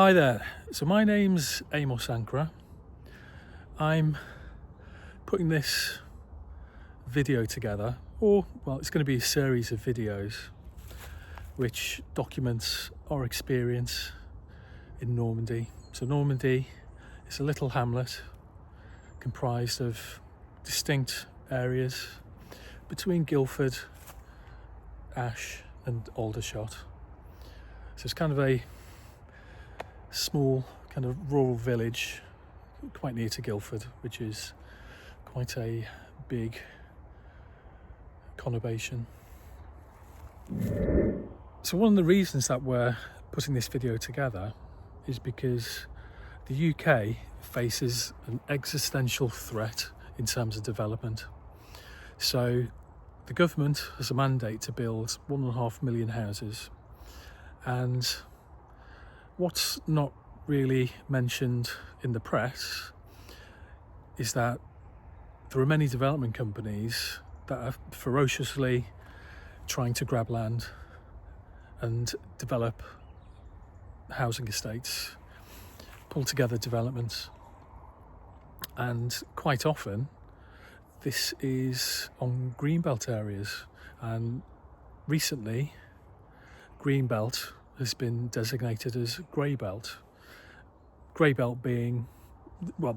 Hi there. So my name's Amos Ankara. I'm putting this video together, it's going to be a series of videos which documents our experience in Normandy. So Normandy is a little hamlet comprised of distinct areas between Guildford, Ash and Aldershot. So it's kind of a small kind of rural village quite near to Guildford, which is quite a big conurbation. So one of the reasons that we're putting this video together is because the UK faces an existential threat in terms of development. So the government has a mandate to build 1.5 million houses, and what's not really mentioned in the press is that there are many development companies that are ferociously trying to grab land and develop housing estates, pull together developments, and quite often this is on greenbelt areas, and recently greenbelt has been designated as grey belt. Grey belt being, I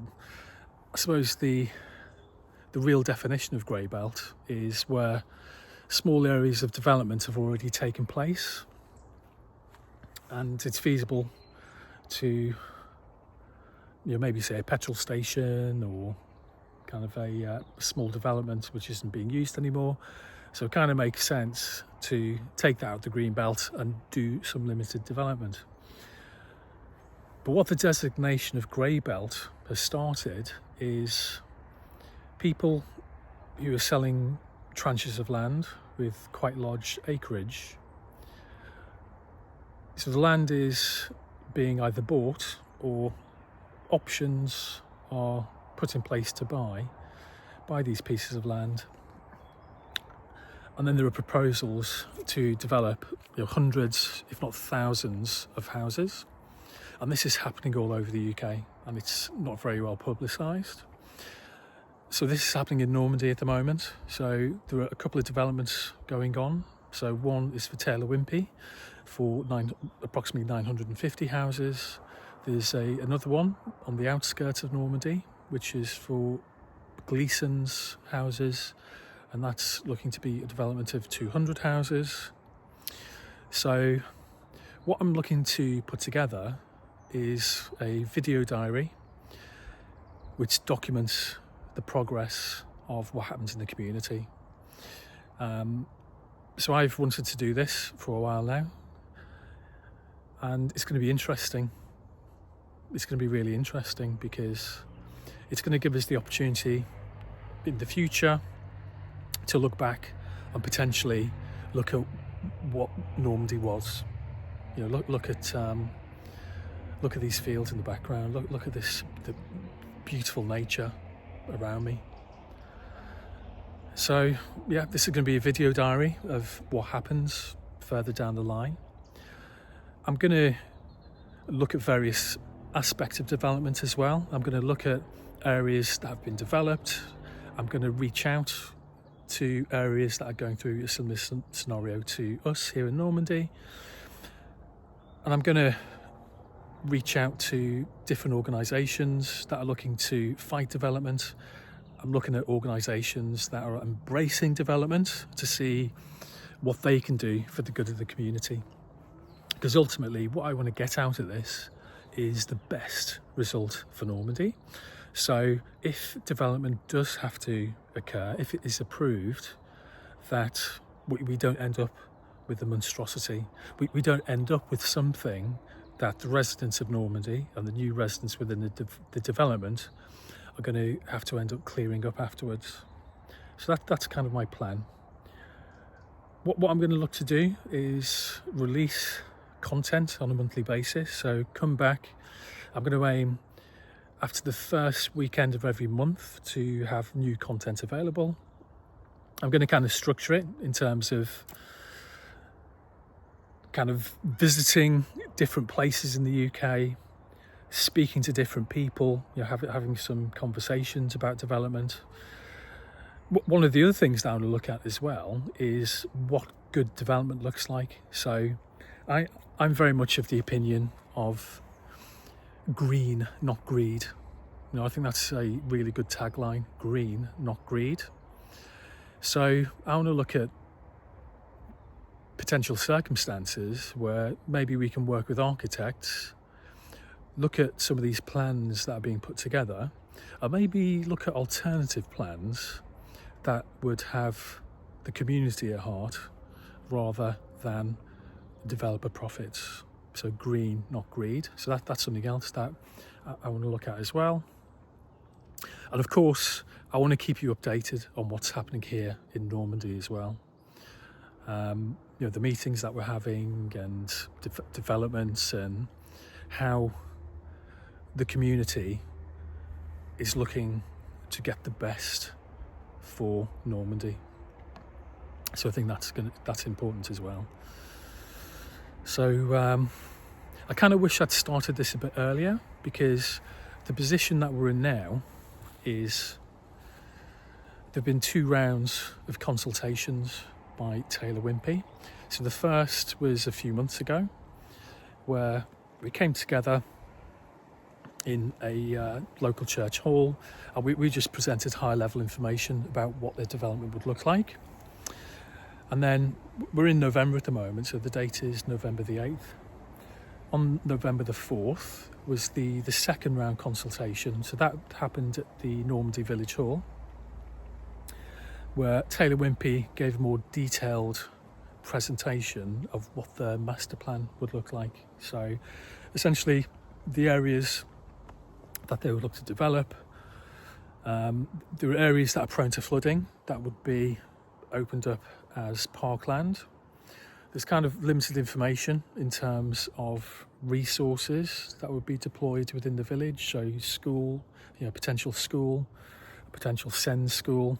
suppose the real definition of grey belt is where small areas of development have already taken place and it's feasible to maybe say a petrol station or kind of a small development which isn't being used anymore. So it kind of makes sense to take that out of the green belt and do some limited development. But what the designation of grey belt has started is people who are selling tranches of land with quite large acreage. So the land is being either bought or options are put in place to buy these pieces of land. And then there are proposals to develop hundreds, if not thousands, of houses. And this is happening all over the UK, and it's not very well publicised. So this is happening in Normandy at the moment. So there are a couple of developments going on. So one is for Taylor Wimpey for approximately 950 houses. There's another one on the outskirts of Normandy, which is for Gleeson's houses, and that's looking to be a development of 200 houses. So what I'm looking to put together is a video diary which documents the progress of what happens in the community. So I've wanted to do this for a while now, and it's going to be interesting. It's going to be really interesting because it's going to give us the opportunity in the future to look back and potentially look at what Normandy was. Look at these fields in the background. Look at the beautiful nature around me. So yeah, this is going to be a video diary of what happens further down the line. I'm going to look at various aspects of development as well. I'm going to look at areas that have been developed. I'm going to reach out to areas that are going through a similar scenario to us here in Normandy. And I'm going to reach out to different organisations that are looking to fight development. I'm looking at organisations that are embracing development to see what they can do for the good of the community. Because ultimately what I want to get out of this is the best result for Normandy. So if development does have to occur, if it is approved, that we don't end up with the monstrosity. We don't end up with something that the residents of Normandy and the new residents within the development are going to have to end up clearing up afterwards. So that's kind of my plan. What I'm going to look to do is release content on a monthly basis. So come back. I'm going to aim after the first weekend of every month to have new content available. I'm going to kind of structure it in terms of kind of visiting different places in the UK, speaking to different people, having some conversations about development. One of the other things that I want to look at as well is what good development looks like. So I'm very much of the opinion of green, not greed. I think that's a really good tagline: green, not greed. So I want to look at potential circumstances where maybe we can work with architects, look at some of these plans that are being put together, and maybe look at alternative plans that would have the community at heart rather than developer profits. So green, not greed. So that's something else that I want to look at as well. And of course, I want to keep you updated on what's happening here in Normandy as well. The meetings that we're having and developments, and how the community is looking to get the best for Normandy. So I think that's important as well. So I kind of wish I'd started this a bit earlier, because the position that we're in now is there've been 2 rounds of consultations by Taylor Wimpey. So the first was a few months ago, where we came together in a local church hall, and we just presented high-level information about what their development would look like. And then we're in November at the moment, so the date is November the 8th. On November the 4th was the second round consultation. So that happened at the Normandy Village Hall, where Taylor Wimpey gave a more detailed presentation of what the master plan would look like. So essentially the areas that they would look to develop, there are areas that are prone to flooding that would be opened up as parkland. There's kind of limited information in terms of resources that would be deployed within the village. So school, potential school, a potential SEND school,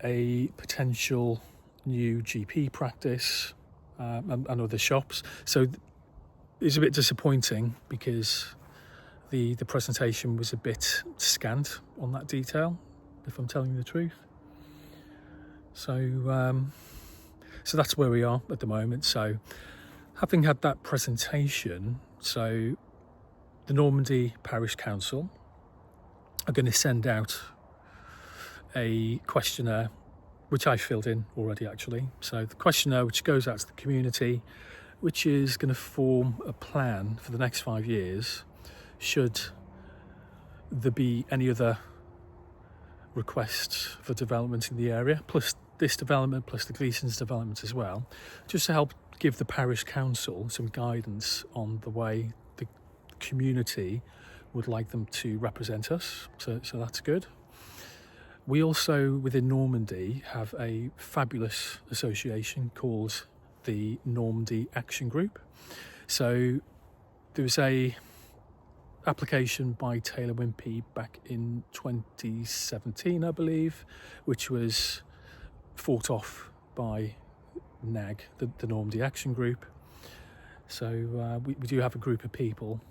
a potential new GP practice, and other shops. So it's a bit disappointing because the presentation was a bit scant on that detail, if I'm telling you the truth. So that's where we are at the moment. So having had that presentation, so the Normandy Parish Council are going to send out a questionnaire, which I filled in already actually. So the questionnaire, which goes out to the community, which is going to form a plan for the next 5 years should there be any other requests for development in the area, plus this development, plus the Gleeson's development as well, just to help give the parish council some guidance on the way the community would like them to represent us. So that's good. We also, within Normandy, have a fabulous association called the Normandy Action Group. So there was a application by Taylor Wimpey back in 2017, I believe, which was fought off by NAG, the Normandy Action Group. So we do have a group of people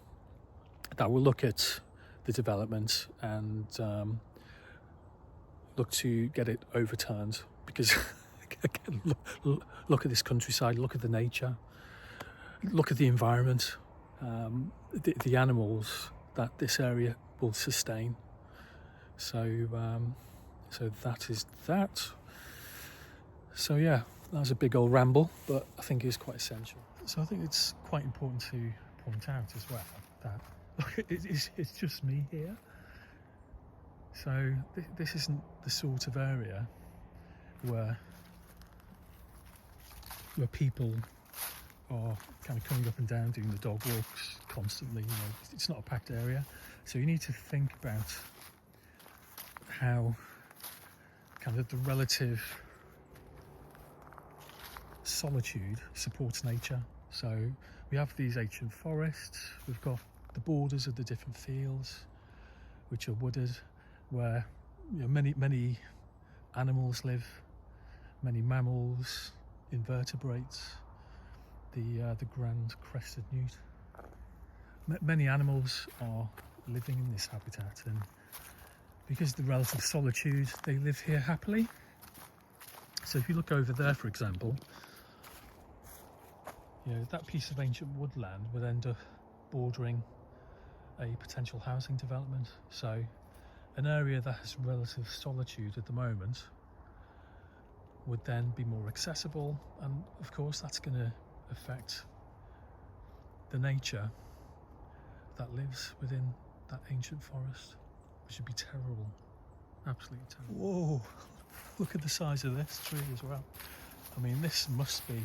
that will look at the development and look to get it overturned, because again, look at this countryside, look at the nature, look at the environment, the animals that this area will sustain. So that is that. So yeah, that was a big old ramble, but I think it's quite essential. So I think it's quite important to point out as well that look, it's just me here. So this isn't the sort of area where people are kind of coming up and down doing the dog walks constantly. It's not a packed area, so you need to think about how kind of the relative solitude supports nature. So we have these ancient forests, we've got the borders of the different fields which are wooded, where many animals live, many mammals, invertebrates, the grand crested newt. Many animals are living in this habitat, and because of the relative solitude, they live here happily. So if you look over there, for example, you know, that piece of ancient woodland would end up bordering a potential housing development. So an area that has relative solitude at the moment would then be more accessible, and of course that's going to affect the nature that lives within that ancient forest, which would be terrible, absolutely terrible. Whoa, look at the size of this tree as well. I mean, this must be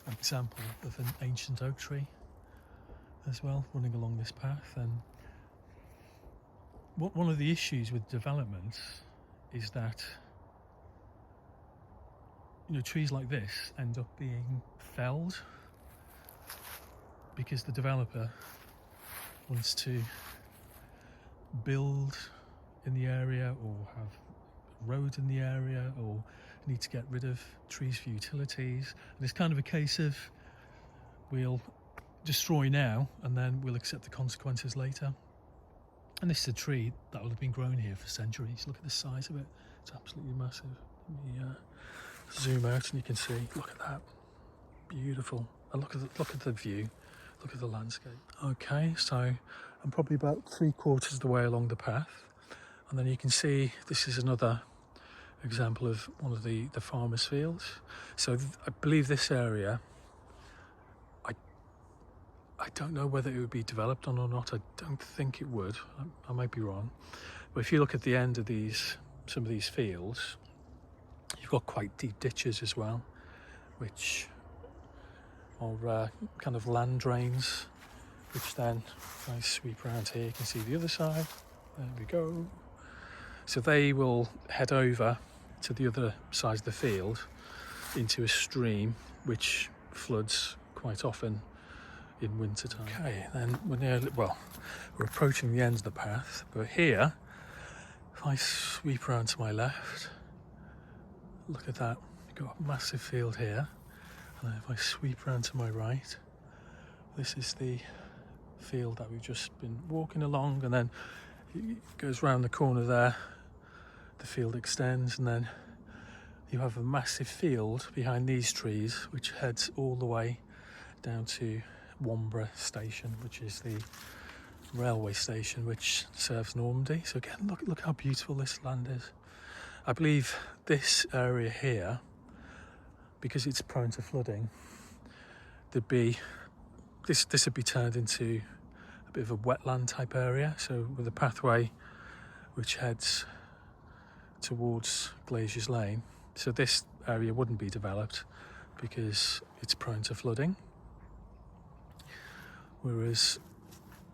an example of an ancient oak tree as well, running along this path. And one of the issues with development is that, you know, trees like this end up being felled because the developer wants to build in the area or have roads in the area or need to get rid of trees for utilities. And it's kind of a case of we'll destroy now and then we'll accept the consequences later. And this is a tree that will have been grown here for centuries. Look at the size of it. It's absolutely massive. Let me zoom out and you can see, look at that. Beautiful. And look at the view. Look at the landscape. Okay, so I'm probably about 3/4 of the way along the path. And then you can see this is another example of one of the farmers' fields. So I believe this area, I don't know whether it would be developed on or not. I don't think it would. I might be wrong. But if you look at the end of some of these fields, you've got quite deep ditches as well, which are kind of land drains, which then, if I sweep around here, you can see the other side. There we go. So they will head over to the other side of the field into a stream which floods quite often in winter time. Okay, then we're approaching the end of the path, but here, if I sweep around to my left, look at that, you've got a massive field here, and then if I sweep around to my right, this is the field that we've just been walking along, and then it goes round the corner there, the field extends, and then you have a massive field behind these trees which heads all the way down to Wombre Station, which is the railway station which serves Normandy. So again, look how beautiful this land is. I believe this area here, because it's prone to flooding, this would be turned into a bit of a wetland type area, so with a pathway which heads towards Glaziers Lane. So this area wouldn't be developed because it's prone to flooding, whereas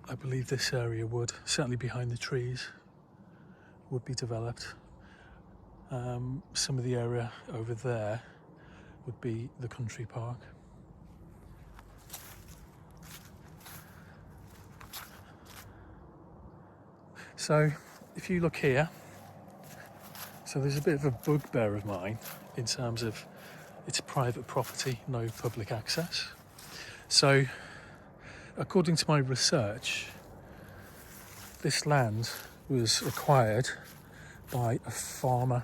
I believe this area would, certainly behind the trees, would be developed. Some of the area over there would be the country park. So if you look here, so there's a bit of a bugbear of mine in terms of it's private property, no public access. So according to my research, this land was acquired by a farmer.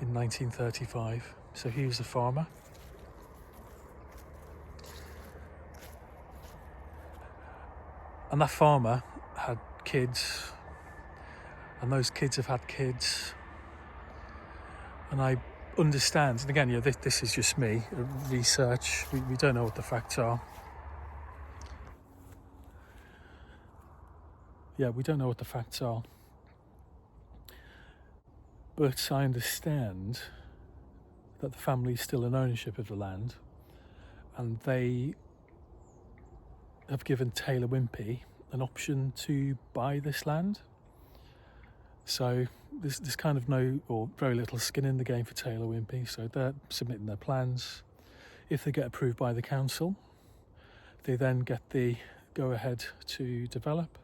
In 1935, so he was a farmer. And that farmer had kids, and those kids have had kids. And I understand, and again, this is just me, research, we don't know what the facts are. Yeah, we don't know what the facts are. But I understand that the family is still in ownership of the land, and they have given Taylor Wimpey an option to buy this land. So there's kind of no or very little skin in the game for Taylor Wimpey. So they're submitting their plans. If they get approved by the council, they then get the go-ahead to develop.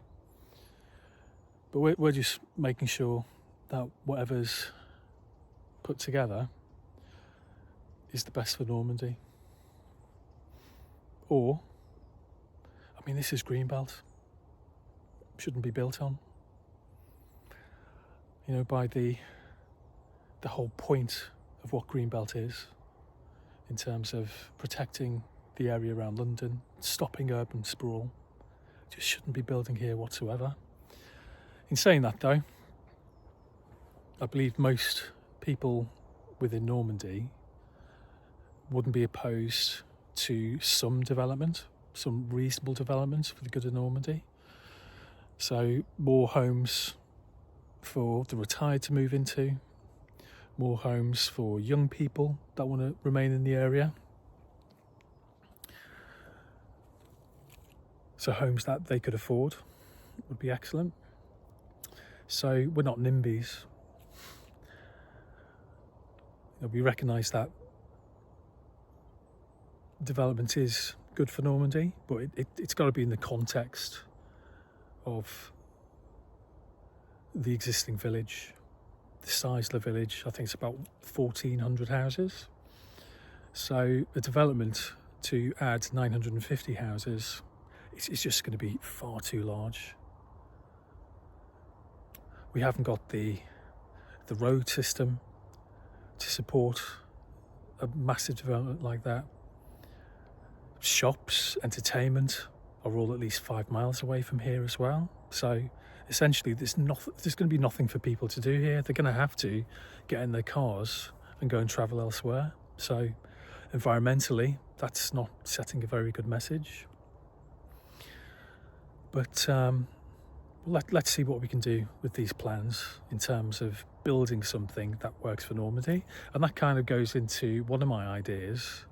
But we're just making sure that whatever's put together is the best for Normandy. Or, I mean, this is Greenbelt. Shouldn't be built on. You know, by the whole point of what Greenbelt is, in terms of protecting the area around London, stopping urban sprawl, just shouldn't be building here whatsoever. In saying that though, I believe most people within Normandy wouldn't be opposed to some development, some reasonable development for the good of Normandy. So more homes for the retired to move into, more homes for young people that want to remain in the area. So homes that they could afford would be excellent. So we're not NIMBYs. We recognise that development is good for Normandy, but it's got to be in the context of the existing village, the size of the village. I think it's about 1,400 houses. So a development to add 950 houses, it's just going to be far too large. We haven't got the road system to support a massive development like that. Shops, entertainment are all at least 5 miles away from here as well. So essentially there's going to be nothing for people to do here. They're going to have to get in their cars and go and travel elsewhere. So environmentally, that's not setting a very good message. But let's see what we can do with these plans in terms of building something that works for Normandy. And that kind of goes into one of my ideas,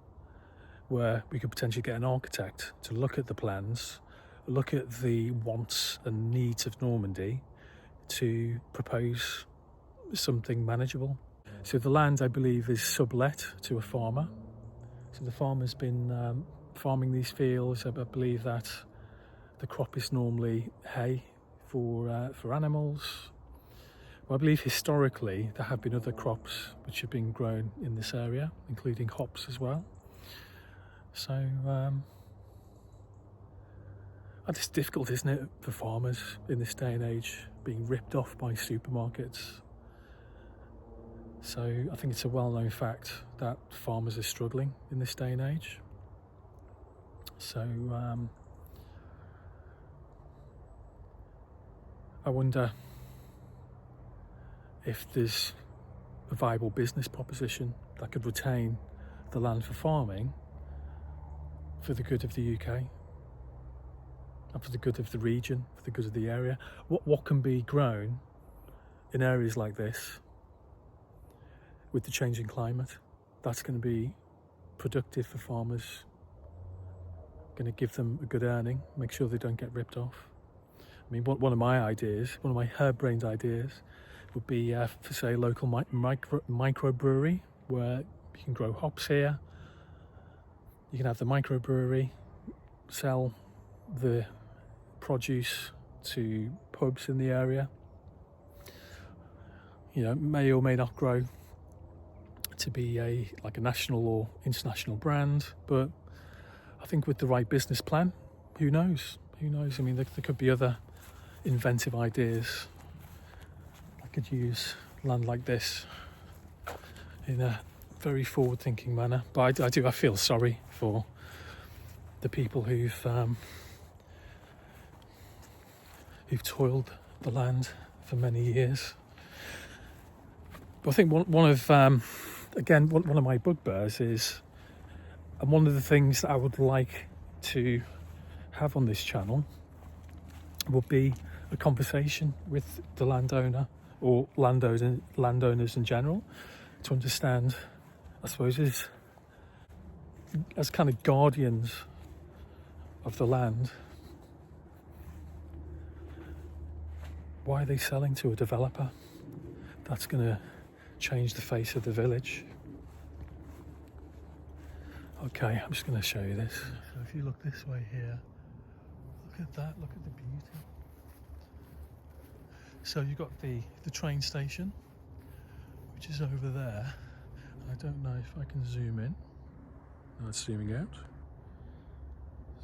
where we could potentially get an architect to look at the plans, look at the wants and needs of Normandy to propose something manageable. So the land, I believe, is sublet to a farmer. So the farmer's been farming these fields. I believe that the crop is normally hay for animals. Well, I believe historically there have been other crops which have been grown in this area, including hops as well. So it's difficult, isn't it, for farmers in this day and age, being ripped off by supermarkets. So I think it's a well-known fact that farmers are struggling in this day and age. So I wonder if there's a viable business proposition that could retain the land for farming for the good of the UK and for the good of the region, for the good of the area. What can be grown in areas like this with the changing climate that's going to be productive for farmers, going to give them a good earning, make sure they don't get ripped off. I mean, one of my ideas, one of my harebrained ideas would be for, say, a local microbrewery where you can grow hops here. You can have the microbrewery, sell the produce to pubs in the area. You know, may or may not grow to be like a national or international brand, but I think with the right business plan, who knows? Who knows? I mean, there could be other inventive ideas. I could use land like this in a very forward-thinking manner, but I feel sorry for the people who've toiled the land for many years. But I think one of my bugbears is, and one of the things that I would like to have on this channel would be a conversation with the landowner or landowners in general, to understand, I suppose, as kind of guardians of the land, why are they selling to a developer that's going to change the face of the village? Okay, I'm just going to show you this. So if you look this way here, look at that, look at the beauty. So you've got the train station, which is over there. I don't know if I can zoom in. No, it's zooming out.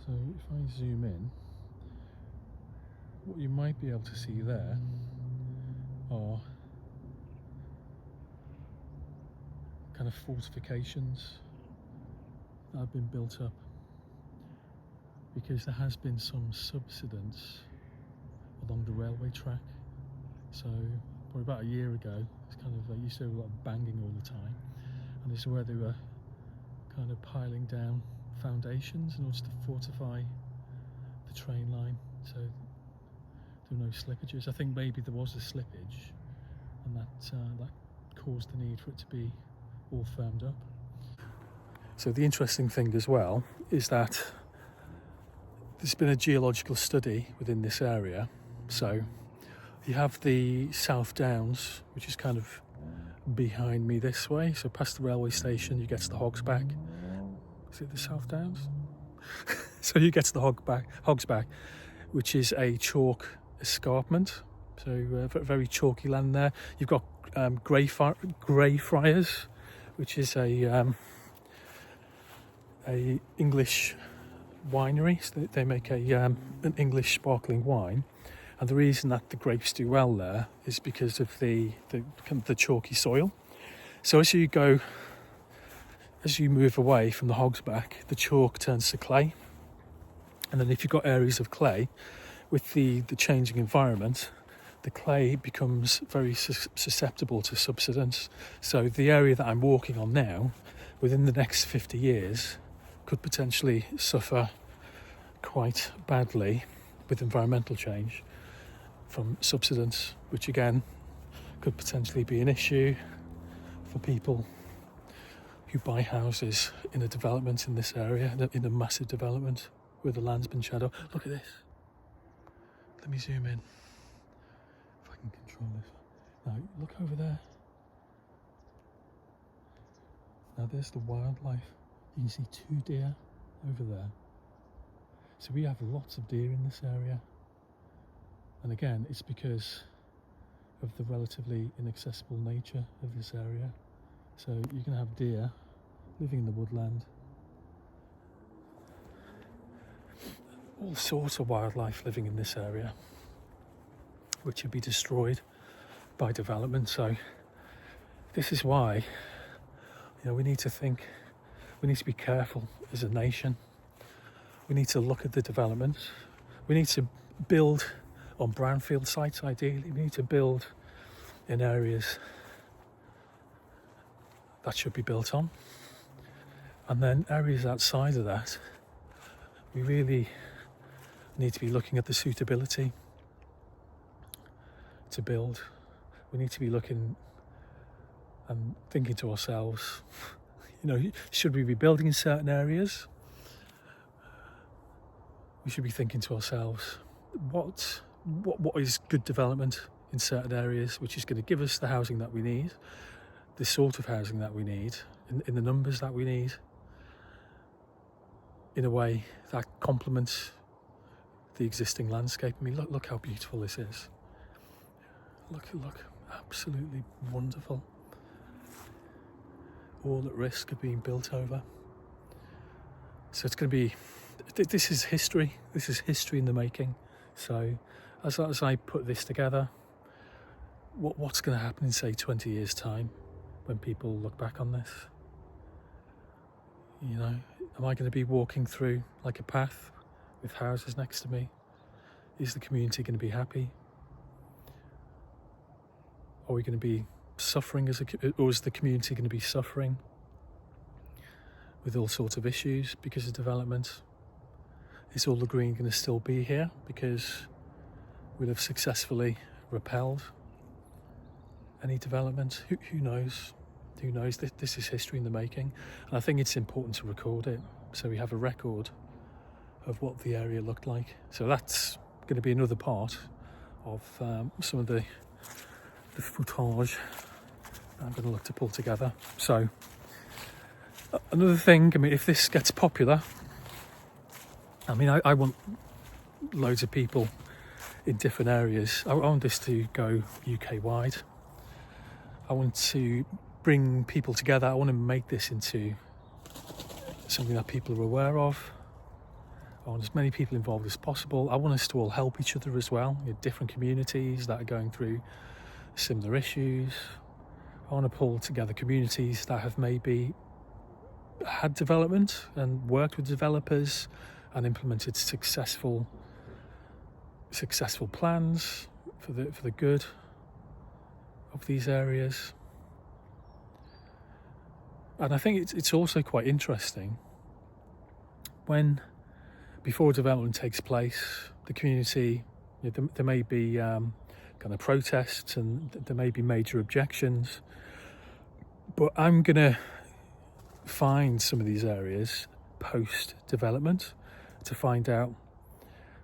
So if I zoom in, what you might be able to see there are kind of fortifications that have been built up, because there has been some subsidence along the railway track. So probably about a year ago, it's kind of they used to have a lot of banging all the time, and this is where they were kind of piling down foundations in order to fortify the train line, so there were no slippages. I think maybe there was a slippage, and that caused the need for it to be all firmed up. So the interesting thing as well is that there's been a geological study within this area. So you have the South Downs, which is kind of behind me this way. So past the railway station, you get to the Hogsback. Is it the South Downs? So you get to the Hogsback, which is a chalk escarpment. So very chalky land there. You've got Greyfriars, which is a English winery. So they make an English sparkling wine, and the reason that the grapes do well there is because of the chalky soil. So as you move away from the Hogsback, the chalk turns to clay, and then if you've got areas of clay, with the changing environment, the clay becomes very susceptible to subsidence. So the area that I'm walking on now, within the next 50 years, could potentially suffer quite badly with environmental change from subsidence, which again could potentially be an issue for people who buy houses in a development in this area, in a massive development where the land's been shadowed. Look at this. Let me zoom in, if I can control this. Now look over there. Now there's the wildlife. You can see 2 deer over there. So we have lots of deer in this area. And again, it's because of the relatively inaccessible nature of this area. So you can have deer living in the woodland. All sorts of wildlife living in this area, which would be destroyed by development. So this is why, we need to think, we need to be careful as a nation. We need to look at the developments. We need to build on brownfield sites ideally. We need to build in areas that should be built on. And then areas outside of that, we really need to be looking at the suitability to build. We need to be looking and thinking to ourselves, should we be building in certain areas? We should be thinking to ourselves, what is good development in certain areas, which is going to give us the housing that we need, the sort of housing that we need, in the numbers that we need, in a way that complements the existing landscape. I mean, look how beautiful this is. Look, absolutely wonderful. All at risk of being built over. So it's going to be, this is history. This is history in the making. So as I put this together, what's going to happen in, say, 20 years' time when people look back on this? Am I going to be walking through like a path with houses next to me? Is the community going to be happy? Are we going to be suffering or is the community going to be suffering with all sorts of issues because of development? Is all the green going to still be here because we'll have successfully repelled any development? Who knows? Who knows? This is history in the making, and I think it's important to record it so we have a record of what the area looked like. So that's going to be another part of some of the footage I'm going to look to pull together. So another thing, if this gets popular, I want loads of people in different areas. I want this to go UK wide. I want to bring people together. I want to make this into something that people are aware of. I want as many people involved as possible. I want us to all help each other as well. Different communities that are going through similar issues. I want to pull together communities that have maybe had development and worked with developers and implemented successful plans for the good of these areas. And I think it's also quite interesting when, before development takes place, the community, there may be kind of protests and there may be major objections, but I'm going to find some of these areas post-development to find out,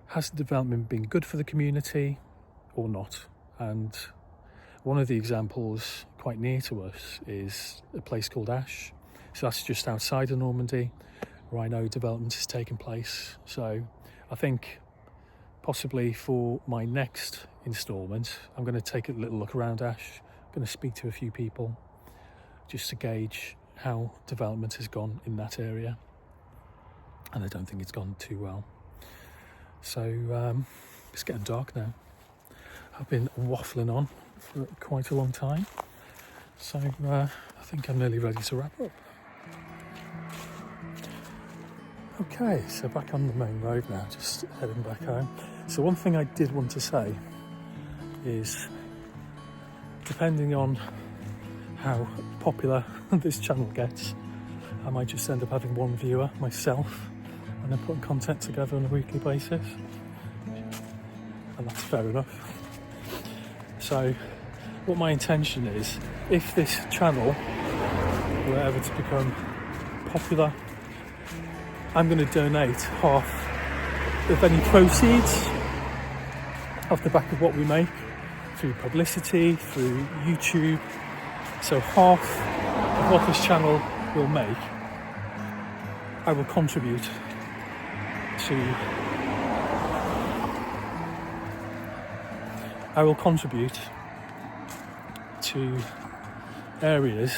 has the development been good for the community or not? And one of the examples quite near to us is a place called Ash. So that's just outside of Normandy, where I know development has taken place. So I think possibly for my next instalment, I'm going to take a little look around Ash. I'm going to speak to a few people just to gauge how development has gone in that area. And I don't think it's gone too well. So it's getting dark now. I've been waffling on for quite a long time. So I think I'm nearly ready to wrap up. Okay, so back on the main road now, just heading back home. So one thing I did want to say is, depending on how popular this channel gets, I might just end up having one viewer, myself, and then putting content together on a weekly basis. And that's fair enough. So what my intention is, if this channel were ever to become popular, I'm going to donate half of any proceeds off the back of what we make through publicity, through YouTube. So half of what this channel will make, I will contribute to areas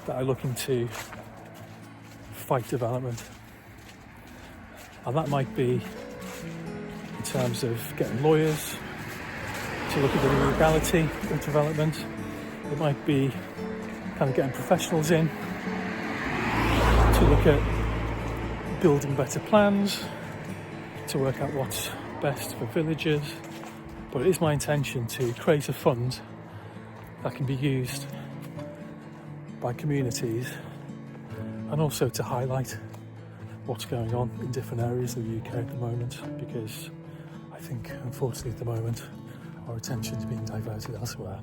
that are looking to fight development. And that might be in terms of getting lawyers to look at the legality of development. It might be kind of getting professionals in to look at building better plans, to work out what's best for villagers. But it is my intention to create a fund that can be used by communities, and also to highlight what's going on in different areas of the UK at the moment, because I think, unfortunately, at the moment, our attention is being diverted elsewhere.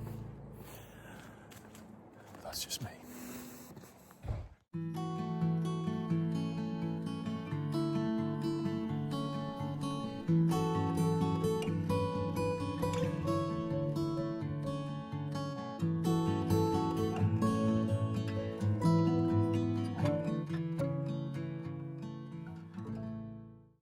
But that's just me.